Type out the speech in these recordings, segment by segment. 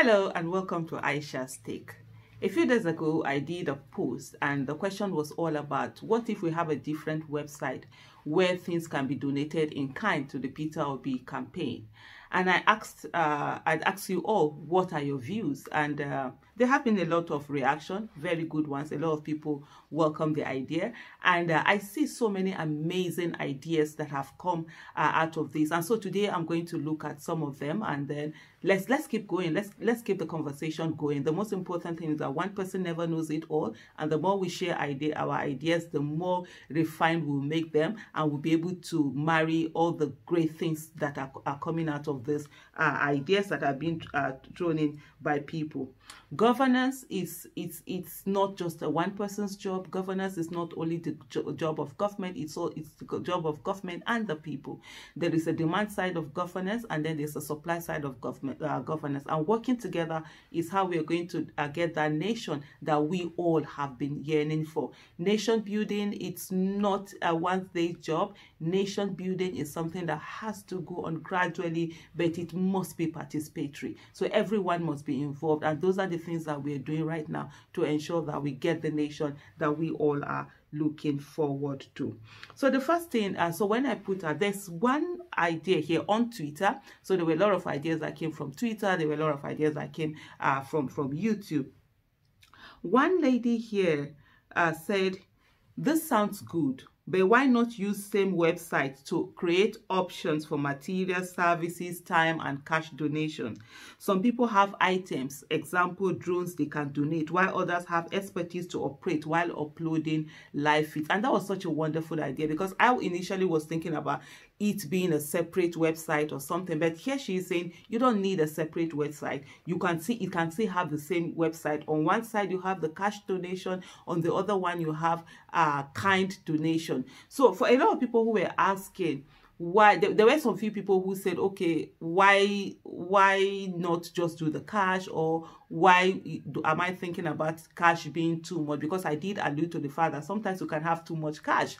Hello and welcome to Aisha's Take. A few days ago, I did a post and the question was all about what if we have a different website where things can be donated in kind to the Peter Obi campaign. And I'd ask you all, what are your views? And there have been a lot of reaction, very good ones. A lot of people welcome the idea. And I see so many amazing ideas that have come out of this. And so today I'm going to look at some of them and then let's keep going. Let's keep the conversation going. The most important thing is that one person never knows it all. And the more we share our ideas, the more refined we'll make them, and we'll be able to marry all the great things that are coming out of this ideas that are being thrown in by people. Governance it's not just a one person's job. Governance is not only the job of government, it's the job of government and the people. There is a demand side of governance, and then there's a supply side of governance, and working together is how we are going to get that nation that we all have been yearning for. Nation building, it's not a one-day job. Nation building is something that has to go on gradually, but it must be participatory. So everyone must be involved, and those are the things that we are doing right now to ensure that we get the nation that we all are looking forward to. So the first thing, so when I put out, there's one idea here on Twitter. So there were a lot of ideas that came from Twitter. There were a lot of ideas that came from YouTube. One lady here said, this sounds good, but why not use same website to create options for material, services, time, and cash donation? Some people have items, example, drones they can donate, while others have expertise to operate while uploading live feeds. And that was such a wonderful idea, because I initially was thinking about it being a separate website or something, but here she is saying you don't need a separate website. You can still have the same website. On one side you have the cash donation, on the other one you have kind donation. So for a lot of people who were asking why, there were some few people who said, okay, why not just do the cash, or why am I thinking about cash being too much? Because I did allude to the fact that sometimes you can have too much cash,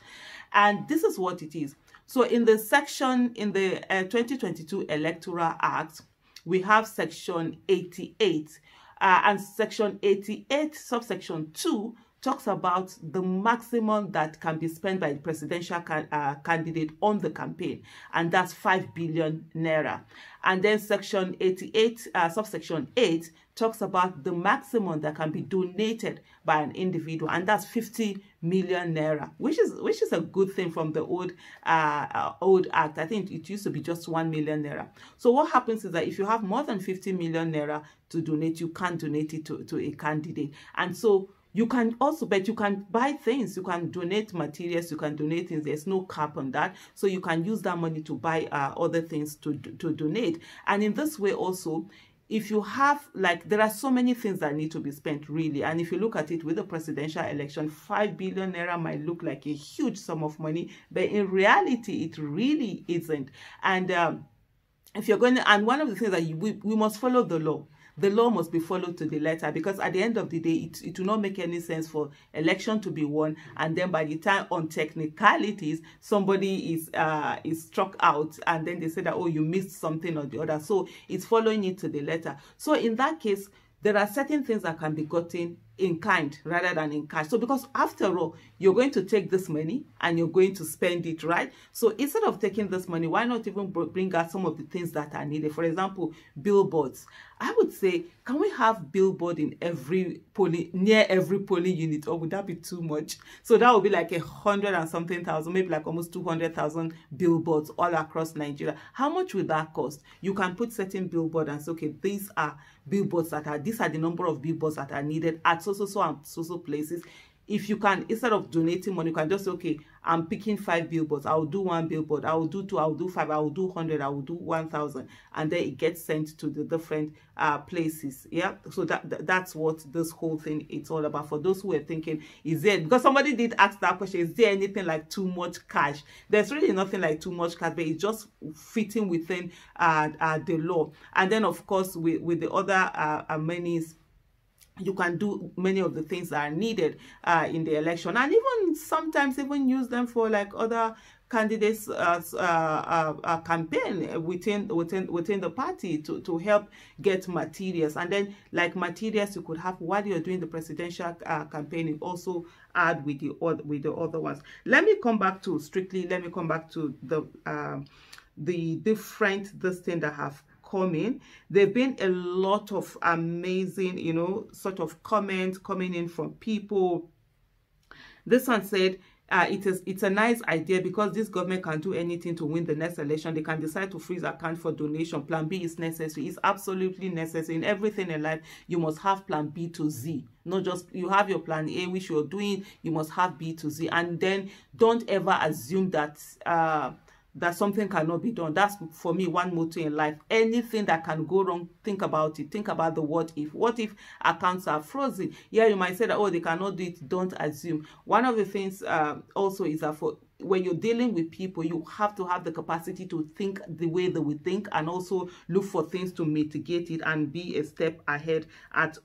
and this is what it is. So in the section, in the 2022 Electoral Act, we have section 88, and section 88 subsection 2 talks about the maximum that can be spent by the presidential candidate on the campaign, and that's 5 billion naira. And then section 88 subsection 8 talks about the maximum that can be donated by an individual, and that's 50 million naira, which is a good thing from the old act. I think it used to be just 1 million naira. So what happens is that if you have more than 50 million naira to donate, you can't donate it to a candidate. And so you can also, but you can buy things, you can donate materials, you can donate things. There's no cap on that. So you can use that money to buy other things to donate. And in this way also, if you have, like, there are so many things that need to be spent, really. And if you look at it with the presidential election, 5 billion naira might look like a huge sum of money, but in reality, it really isn't. And if you're going to, and one of the things that we must follow the law. The law must be followed to the letter, because at the end of the day, it will not make any sense for election to be won, and then by the time on technicalities somebody is struck out, and then they say that, oh, you missed something or the other. So it's following it to the letter. So in that case, there are certain things that can be gotten in kind rather than in cash. So because after all, you're going to take this money and you're going to spend it, right? So instead of taking this money, why not even bring out some of the things that are needed? For example, billboards. I would say, can we have billboard in near every polling unit, or would that be too much? So that would be like 100 and something thousand, maybe like almost 200,000 billboards all across Nigeria. How much would that cost? You can put certain billboard and say, okay, these are billboards these are the number of billboards that are needed at so and so places. If you can, instead of donating money, you can just say, okay, I'm picking 5 billboards. I will do 1 billboard. I will do 2. I will do 5. I will do 100. I will do 1,000. And then it gets sent to the different places. Yeah. So that's what this whole thing is all about. For those who are thinking, is there, because somebody did ask that question, is there anything like too much cash? There's really nothing like too much cash, but it's just fitting within the law. And then, of course, with the other monies, you can do many of the things that are needed in the election, and even sometimes even use them for like other candidates campaign within the party to help get materials, and then like materials you could have while you're doing the presidential campaigning, also add with the other ones. Let me come back to the different this thing that have coming. There've been a lot of amazing, you know, sort of comments coming in from people. This one said, it's a nice idea because this government can do anything to win the next election. They can decide to freeze account for donation. Plan B is necessary. It's absolutely necessary. In everything in life, you must have plan B to Z. Not just you have your plan A, which you're doing, you must have B to Z. And then don't ever assume that that something cannot be done. That's for me one motto in life. Anything that can go wrong, think about it. Think about the what if. What if accounts are frozen? Yeah, you might say that, oh, they cannot do it. Don't assume. One of the things also is that when you're dealing with people, you have to have the capacity to think the way they would think, and also look for things to mitigate it and be a step ahead at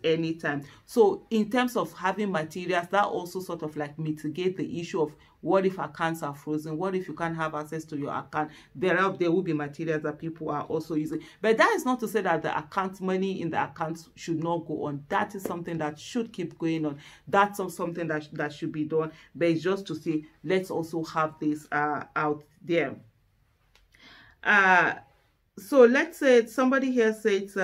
any time. So in terms of having materials, that also sort of like mitigate the issue of what if accounts are frozen? What if you can't have access to your account? There will be materials that people are also using. But that is not to say that the account money in the accounts should not go on. That is something that should keep going on. That's something that should be done. But it's just to say, let's also have this out there. So let's say somebody here says,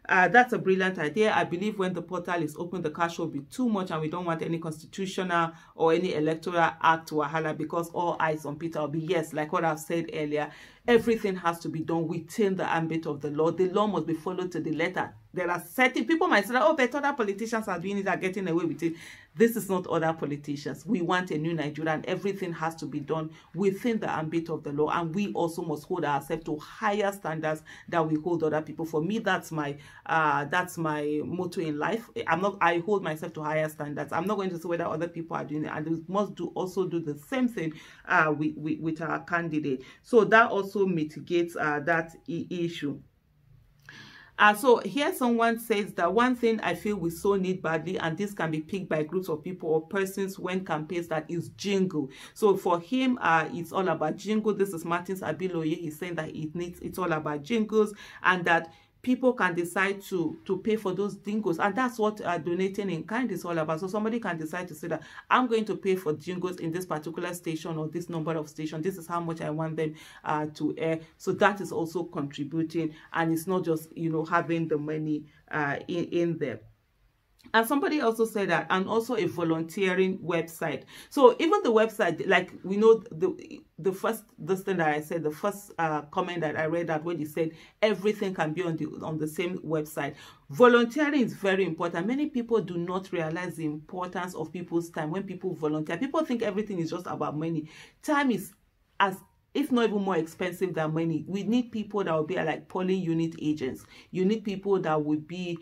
that's a brilliant idea. I believe when the portal is open, the cash will be too much, and we don't want any constitutional or any electoral act wahala, because all eyes on Peter Obi. Yes, like what I've said earlier, everything has to be done within the ambit of the law. The law must be followed to the letter. There are certain people might say, oh, but other politicians are doing it, are getting away with it. This is not other politicians. We want a new Nigeria, and everything has to be done within the ambit of the law. And we also must hold ourselves to higher standards that we hold other people. For me, that's my motto in life. I hold myself to higher standards. I'm not going to say whether other people are doing it, and we must also do the same thing with our candidate. So that also mitigates that issue. So here someone says that one thing I feel we so need badly, and this can be picked by groups of people or persons when campaigns, that is jingle. So for him, it's all about jingle. This is Martins Abiloye. He's saying that it's all about jingles, and that people can decide to pay for those jingles, and that's what donating in kind is all about. So somebody can decide to say that I'm going to pay for jingles in this particular station or this number of stations. This is how much I want them to air. So that is also contributing, and it's not just, you know, having the money in there. And somebody also said that, and also a volunteering website. So even the website, like we know the first thing that I said, the first comment that I read, that when you said everything can be on the same website. Volunteering is very important. Many people do not realize the importance of people's time when people volunteer. People think everything is just about money. Time is if not even more expensive than money. We need people that will be like polling unit agents. You need people that would be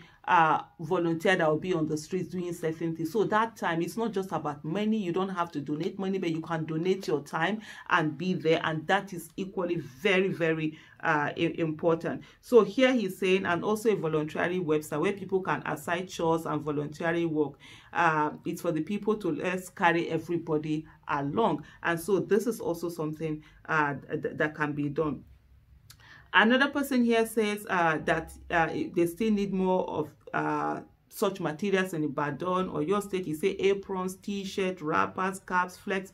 volunteer, that will be on the streets doing certain things. So that time, it's not just about money. You don't have to donate money, but you can donate your time and be there. And that is equally very, very important. So here he's saying, and also a voluntary website where people can assign chores and voluntary work. It's for the people to let's carry everybody along. And so this is also something that can be done. Another person here says that they still need more of such materials in Ibadan or your state. You say aprons, t-shirt, wrappers, caps, flex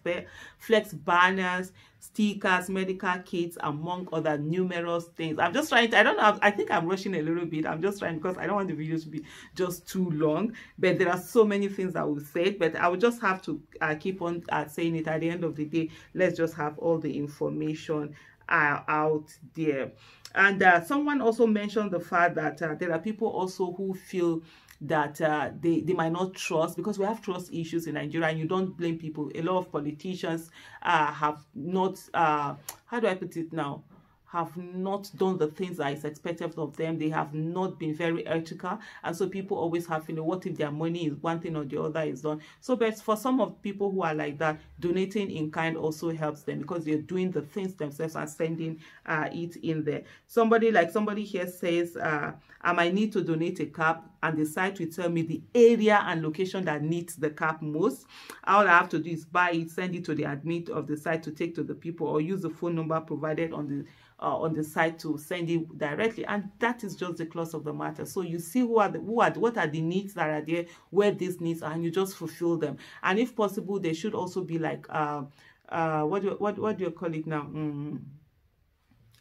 banners, stickers, medical kits, among other numerous things. I'm just trying to, I don't know, I think I'm rushing a little bit. I'm just trying, because I don't want the videos to be just too long, but there are so many things that we've said, but I will just have to keep on saying it. At the end of the day, let's just have all the information out there. And someone also mentioned the fact that there are people also who feel that they might not trust, because we have trust issues in Nigeria, and you don't blame people. A lot of politicians have not, how do I put it now, have not done the things that is expected of them. They have not been very ethical, and so people always have, what if their money is one thing or the other is done. So but for some of people who are like that, donating in kind also helps them, because they're doing the things themselves and sending it in there. Somebody here says, I might need to donate a cap, and the site will tell me the area and location that needs the cap most. All I have to do is buy it, send it to the admin of the site to take to the people, or use the phone number provided on the site to send it directly. And that is just the clause of the matter. So you see what are the needs that are there, where these needs are, and you just fulfill them. And if possible, they should also be like what do you call it now?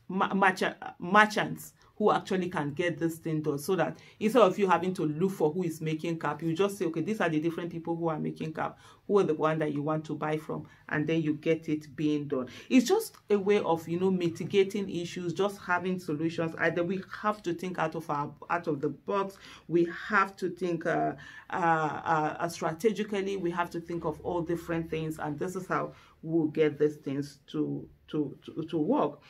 Merchants who actually can get this thing done, so that instead of you having to look for who is making cap, you just say, okay, these are the different people who are making cap, who are the one that you want to buy from, and then you get it being done. It's just a way of, mitigating issues, just having solutions. Either we have to think out of the box, we have to think strategically, we have to think of all different things, and this is how we'll get these things to work.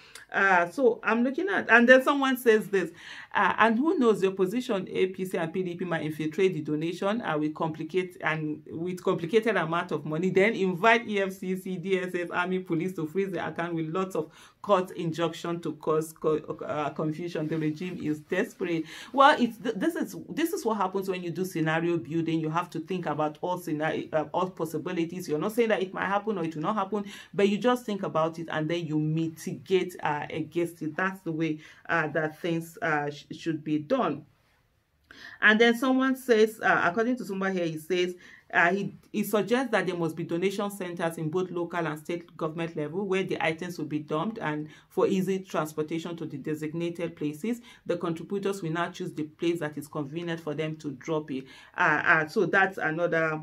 So I'm looking at, and then someone says this, and who knows, the opposition APC and PDP might infiltrate the donation with complicated amount of money, then invite EFCC, DSS, Army, Police to freeze the account with lots of court injunction to cause confusion. The regime is desperate. Well, this is what happens when you do scenario building. You have to think about all possibilities. You're not saying that it might happen or it will not happen, but you just think about it and then you mitigate against it. That's the way that things should be done. And then someone says, according to someone here, he says, he suggests that there must be donation centers in both local and state government level, where the items will be dumped, and for easy transportation to the designated places, the contributors will now choose the place that is convenient for them to drop it. So that's another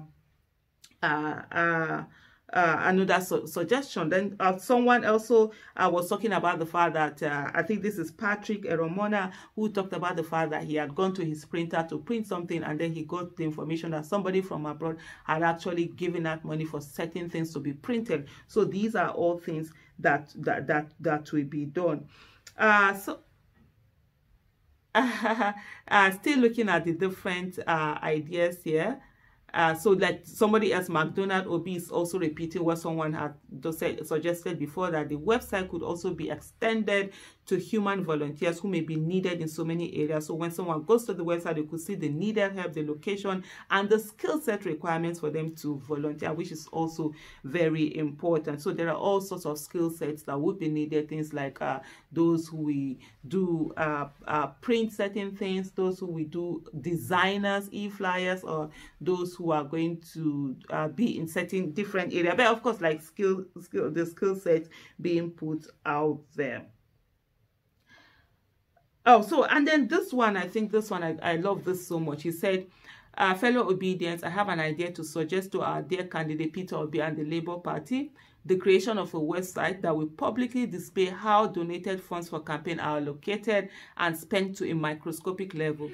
suggestion. Then someone also was talking about the fact that I think this is Patrick Eromona, who talked about the fact that he had gone to his printer to print something, and then he got the information that somebody from abroad had actually given out money for certain things to be printed. So these are all things that will be done. Still looking at the different ideas here. So like somebody else, McDonald Obi, is also repeating what someone had suggested before, that the website could also be extended to human volunteers who may be needed in so many areas. So when someone goes to the website, they could see the needed help, the location, and the skill set requirements for them to volunteer, which is also very important. So there are all sorts of skill sets that would be needed, things like those who we do print certain things, those who we do designers, e-flyers, or those who are going to be in certain different areas. But of course, like the skill set being put out there. Oh, so, and then this one, I think this one, I love this so much. He said, fellow obedience, I have an idea to suggest to our dear candidate Peter Obi and the Labour Party the creation of a website that will publicly display how donated funds for campaign are allocated and spent to a microscopic level.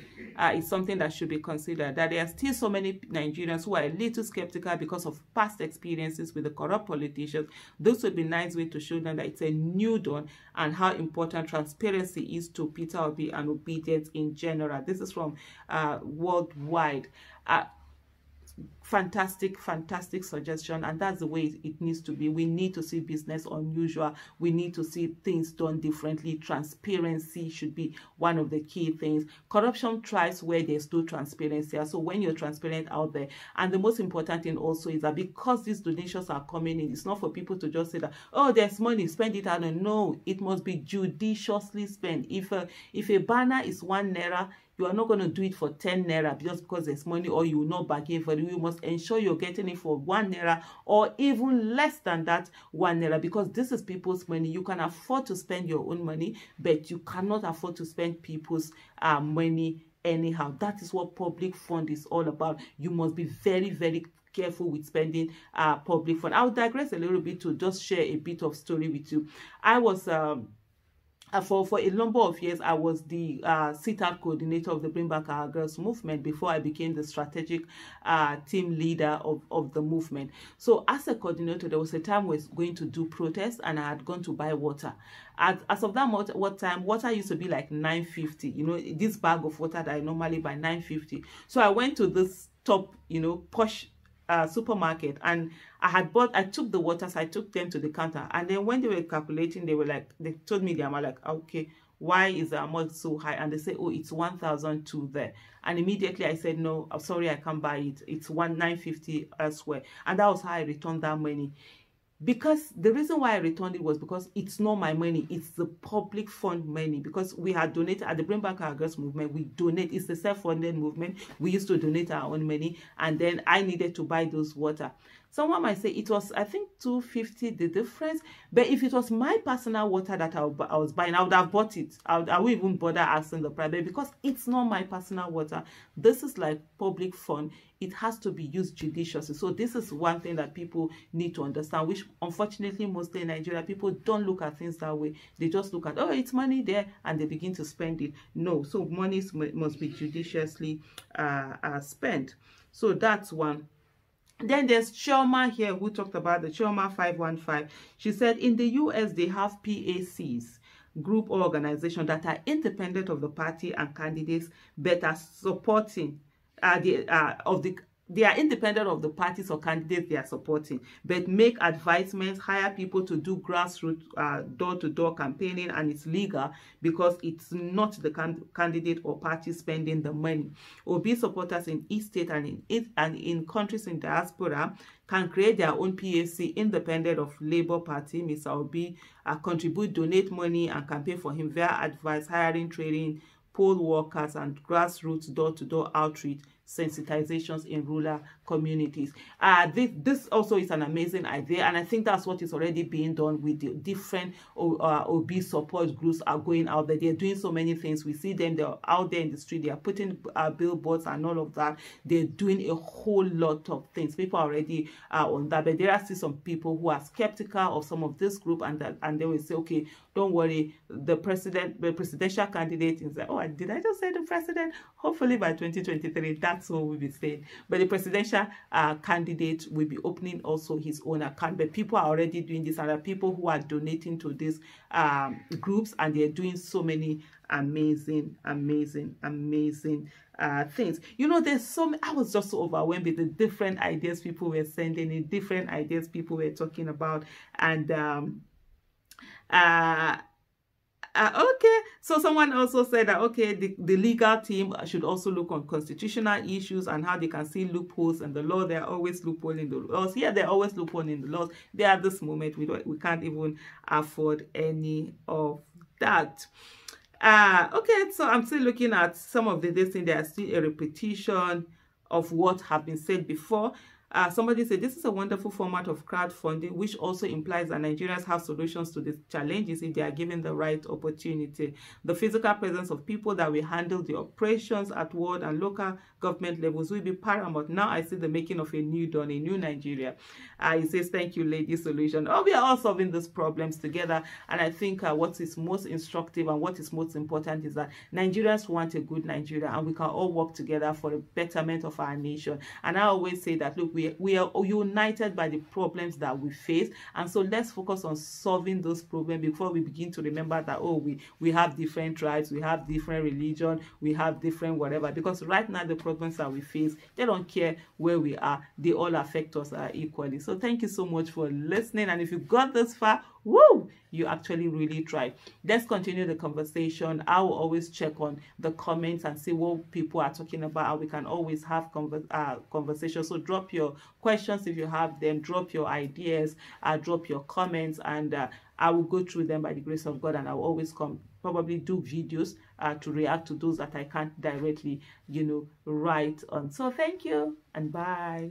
Is something that should be considered. That there are still so many Nigerians who are a little skeptical because of past experiences with the corrupt politicians. This would be a nice way to show them that it's a new dawn and how important transparency is to Peter Obi and obedience in general. This is from Worldwide. Fantastic suggestion, and that's the way it needs to be. We need to see business unusual. We need to see things done differently. Transparency should be one of the key things. Corruption thrives where there's no transparency. So when you're transparent out there, and the most important thing also is that because these donations are coming in, it's not for people to just say that, oh, there's money, spend it out. No, it must be judiciously spent. If a banner is 1 naira, you are not going to do it for 10 naira just because there's money, or you will not bargain for it. You must ensure you're getting it for 1 naira or even less than that 1 naira, because this is people's money. You can afford to spend your own money, but you cannot afford to spend people's money anyhow. That is what public fund is all about. You must be very, very careful with spending public fund. I'll digress a little bit to just share a bit of story with you. I was for a number of years, I was the sit-out coordinator of the Bring Back Our Girls movement before I became the strategic team leader of the movement. So as a coordinator, there was a time we were going to do protests, and I had gone to buy water. As of that time, water used to be like 9.50. You know, this bag of water that I normally buy, 9.50. So I went to this top, you know, posh supermarket, and I took the waters, I took them to the counter, and then when they were calculating, they told me the amount, like, okay, why is the amount so high? And they say, oh, it's 1,002 there. And immediately I said, no, I'm sorry, I can't buy it. It's 950 elsewhere. And that was how I returned that money. Because the reason why I returned it was because it's not my money, it's the public fund money. Because we had donated at the Bring Back Our Girls movement, we donate, it's a self-funded movement. We used to donate our own money, and then I needed to buy those water. Someone might say it was, I think, 250 the difference. But if it was my personal water that I was buying, I would have bought it. I wouldn't even bother asking the price, because it's not my personal water. This is like public fund. It has to be used judiciously. So this is one thing that people need to understand, which unfortunately mostly in Nigeria, people don't look at things that way. They just look at, oh, it's money there, and they begin to spend it. No, so money must be judiciously spent. So that's one. Then there's Chioma here, who talked about the Chioma 515. She said in the US, they have PACs, group or organization, that are independent of the party and candidates, but are supporting they are independent of the parties or candidates they are supporting, but make advertisements, hire people to do grassroots door-to-door campaigning, and it's legal because it's not the candidate or party spending the money. Obi supporters in each state and in countries in diaspora can create their own PAC independent of Labour Party. Mr. Obi contribute, donate money, and campaign for him via advice, hiring, training, poll workers, and grassroots door-to-door outreach sensitizations in rural communities. This also is an amazing idea, and I think that's what is already being done with the different OB support groups are going out there. They're doing so many things. We see them, they're out there in the street, they are putting billboards and all of that. They're doing a whole lot of things. People are already on that, but there are still some people who are skeptical of some of this group, and they will say, okay, don't worry, the presidential candidate is like, oh, did I just say the president? Hopefully by 2023, that's what we'll be saying. But the presidential candidate will be opening also his own account. But people are already doing this, and there are people who are donating to these groups, and they're doing so many amazing things. You know, there's so many. I was just so overwhelmed with the different ideas people were sending, the different ideas people were talking about, and okay, so someone also said that, okay, the legal team should also look on constitutional issues and how they can see loopholes in the law. There are always loopholes in the laws. Yeah, there are always loopholes in the laws. There at this moment, we can't even afford any of that. Okay, so I'm still looking at some of the things. There are still a repetition of what have been said before. Somebody said, this is a wonderful format of crowdfunding, which also implies that Nigerians have solutions to the challenges if they are given the right opportunity. The physical presence of people that will handle the operations at world and local government levels will be paramount. Now I see the making of a new dawn, a new Nigeria. He says, thank you, Lady Solution. Oh, we are all solving these problems together. And I think what is most instructive and what is most important is that Nigerians want a good Nigeria, and we can all work together for the betterment of our nation. And I always say that, look, we are united by the problems that we face, and so let's focus on solving those problems before we begin to remember that, oh, we have different tribes, we have different religion, we have different whatever. Because right now the problems that we face, they don't care where we are, they all affect us equally. So thank you so much for listening, and if you got this far, woo, you actually really tried. Let's continue the conversation. I will always check on the comments and see what people are talking about, and we can always have conversation. So drop your questions if you have them, drop your ideas, drop your comments, and I will go through them by the grace of God, and I will always probably do videos to react to those that I can't directly, write on. So thank you, and bye.